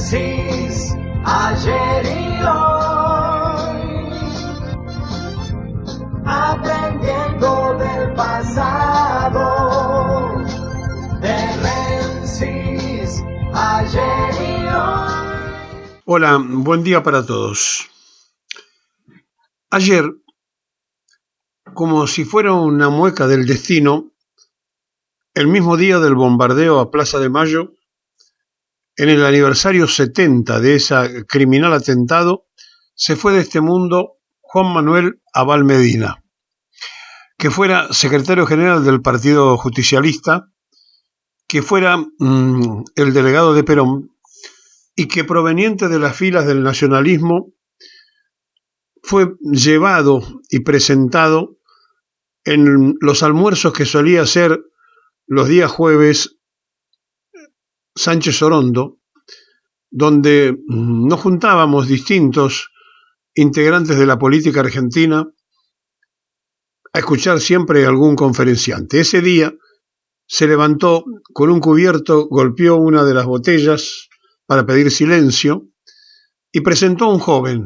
Génesis, ayer y hoy, aprendiendo del pasado. Génesis, ayer y hoy. Hola, buen día para todos. Ayer, como si fuera una mueca del destino, el mismo día del bombardeo a Plaza de Mayo, en el aniversario 70 de ese criminal atentado, se fue de este mundo Juan Manuel Abal Medina, que fuera secretario general del Partido Justicialista, que fuera el delegado de Perón y que proveniente de las filas del nacionalismo fue llevado y presentado en los almuerzos que solía hacer los días jueves Sánchez Orondo, donde nos juntábamos distintos integrantes de la política argentina a escuchar siempre algún conferenciante. Ese día se levantó con un cubierto, golpeó una de las botellas para pedir silencio y presentó a un joven.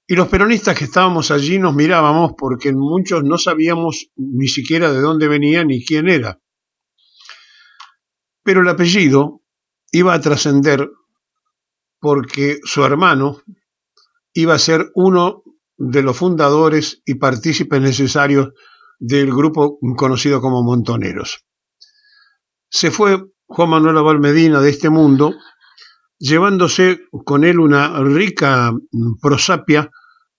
Y los peronistas que estábamos allí nos mirábamos porque muchos no sabíamos ni siquiera de dónde venía ni quién era. Pero el apellido iba a trascender porque su hermano iba a ser uno de los fundadores y partícipes necesarios del grupo conocido como Montoneros. Se fue Juan Manuel Abal Medina de este mundo, llevándose con él una rica prosapia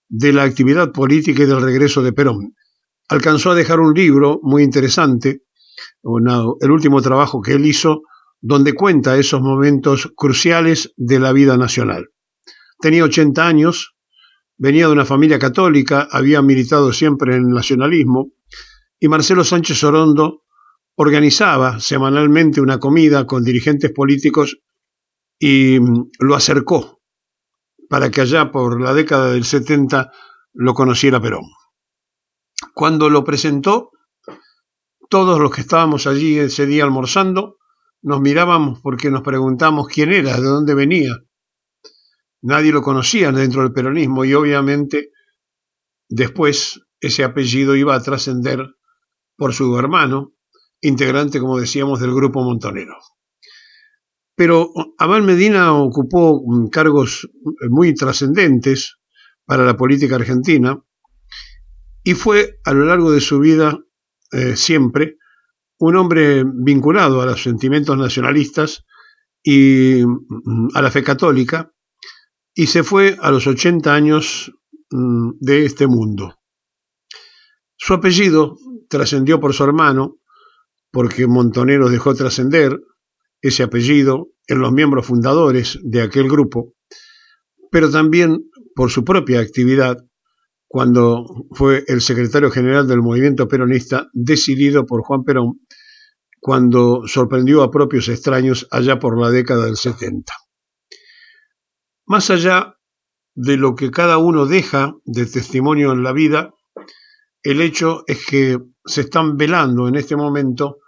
de la actividad política y del regreso de Perón. Alcanzó a dejar un libro muy interesante, el último trabajo que él hizo, donde cuenta esos momentos cruciales de la vida nacional. Tenía 80 años, venía de una familia católica, había militado siempre en el nacionalismo, y Marcelo Sánchez Orondo organizaba semanalmente una comida con dirigentes políticos y lo acercó para que allá por la década del 70 lo conociera Perón. Cuando lo presentó, todos los que estábamos allí ese día almorzando, nos mirábamos porque nos preguntamos quién era, de dónde venía. Nadie lo conocía dentro del peronismo y obviamente después ese apellido iba a trascender por su hermano, integrante, como decíamos, del grupo Montonero. Pero Abal Medina ocupó cargos muy trascendentes para la política argentina y fue a lo largo de su vida siempre un hombre vinculado a los sentimientos nacionalistas y a la fe católica, y se fue a los 80 años de este mundo. Su apellido trascendió por su hermano, porque Montoneros dejó trascender ese apellido en los miembros fundadores de aquel grupo, pero también por su propia actividad cuando fue el secretario general del movimiento peronista decidido por Juan Perón, cuando sorprendió a propios extraños allá por la década del 70. Más allá de lo que cada uno deja de testimonio en la vida, el hecho es que se están velando en este momento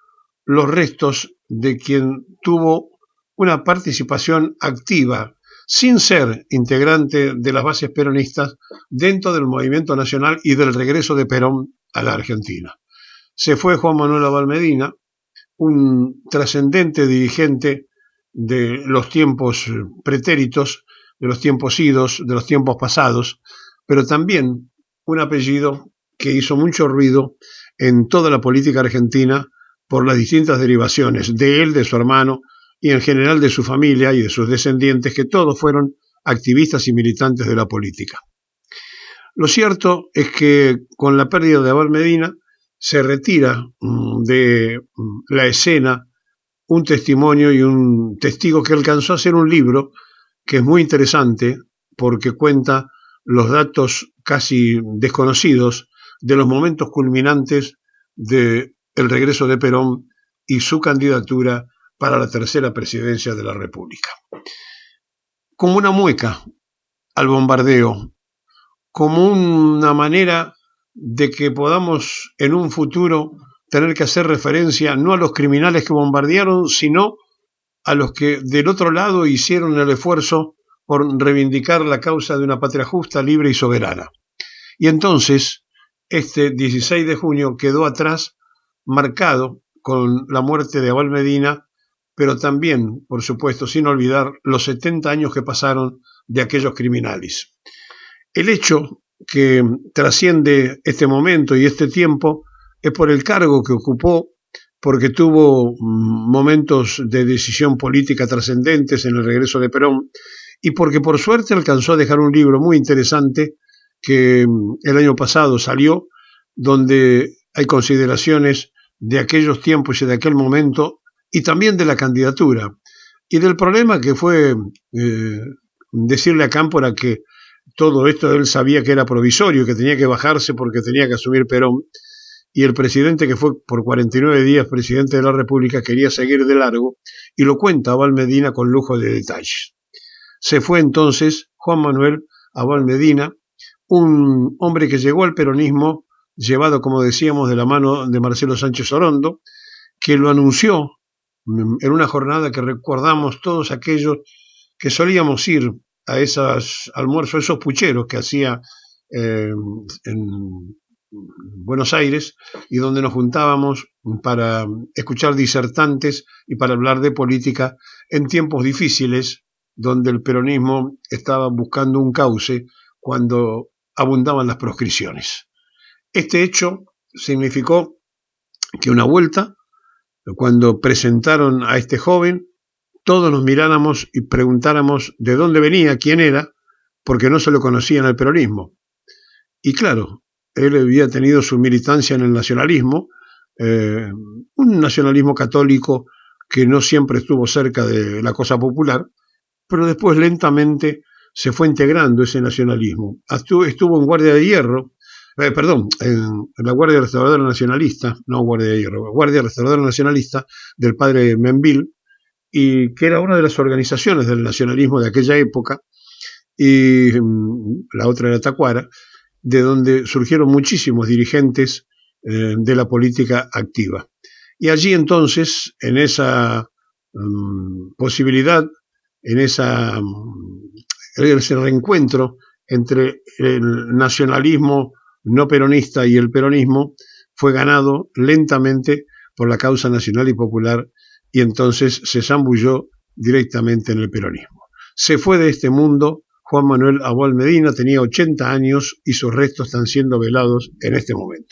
los restos de quien tuvo una participación activa, sin ser integrante de las bases peronistas, dentro del movimiento nacional y del regreso de Perón a la Argentina. Se fue Juan Manuel Abal Medina, un trascendente dirigente de los tiempos pretéritos, de los tiempos idos, de los tiempos pasados, pero también un apellido que hizo mucho ruido en toda la política argentina por las distintas derivaciones de él, de su hermano y en general de su familia y de sus descendientes, que todos fueron activistas y militantes de la política. Lo cierto es que con la pérdida de Abal Medina se retira de la escena un testimonio y un testigo que alcanzó a hacer un libro que es muy interesante porque cuenta los datos casi desconocidos de los momentos culminantes del regreso de Perón y su candidatura para la tercera presidencia de la República. Como una mueca al bombardeo, como una manera de que podamos en un futuro tener que hacer referencia no a los criminales que bombardearon, sino a los que del otro lado hicieron el esfuerzo por reivindicar la causa de una patria justa, libre y soberana. Y entonces, este 16 de junio quedó atrás, marcado con la muerte de Abal Medina, pero también, por supuesto, sin olvidar los 70 años que pasaron de aquellos criminales. El hecho que trasciende este momento y este tiempo es por el cargo que ocupó, porque tuvo momentos de decisión política trascendentes en el regreso de Perón, y porque por suerte alcanzó a dejar un libro muy interesante que el año pasado salió, donde hay consideraciones de aquellos tiempos y de aquel momento, y también de la candidatura, y del problema que fue decirle a Cámpora que todo esto él sabía que era provisorio, que tenía que bajarse porque tenía que asumir Perón, y el presidente que fue por 49 días presidente de la República quería seguir de largo, y lo cuenta Abal Medina con lujo de detalles. Se fue entonces Juan Manuel Abal Medina, un hombre que llegó al peronismo, llevado, como decíamos, de la mano de Marcelo Sánchez Orondo, que lo anunció en una jornada que recordamos todos aquellos que solíamos ir a esos almuerzos, esos pucheros que hacía en Buenos Aires, y donde nos juntábamos para escuchar disertantes y para hablar de política en tiempos difíciles, donde el peronismo estaba buscando un cauce cuando abundaban las proscripciones. Este hecho significó que una vuelta, cuando presentaron a este joven, todos nos miráramos y preguntáramos de dónde venía, quién era, porque no se lo conocía en el peronismo. Y claro, él había tenido su militancia en el nacionalismo, un nacionalismo católico que no siempre estuvo cerca de la cosa popular, pero después lentamente se fue integrando ese nacionalismo. Estuvo en Guardia de Hierro, en la Guardia Restauradora Nacionalista, no Guardia de Hierro, Guardia Restauradora Nacionalista del padre Menville, y que era una de las organizaciones del nacionalismo de aquella época, y la otra era Tacuara, de donde surgieron muchísimos dirigentes de la política activa. Y allí entonces, en esa posibilidad, en ese reencuentro entre el nacionalismo no peronista y el peronismo, fue ganado lentamente por la causa nacional y popular, y entonces se zambulló directamente en el peronismo. Se fue de este mundo Juan Manuel Abal Medina, tenía 80 años y sus restos están siendo velados en este momento.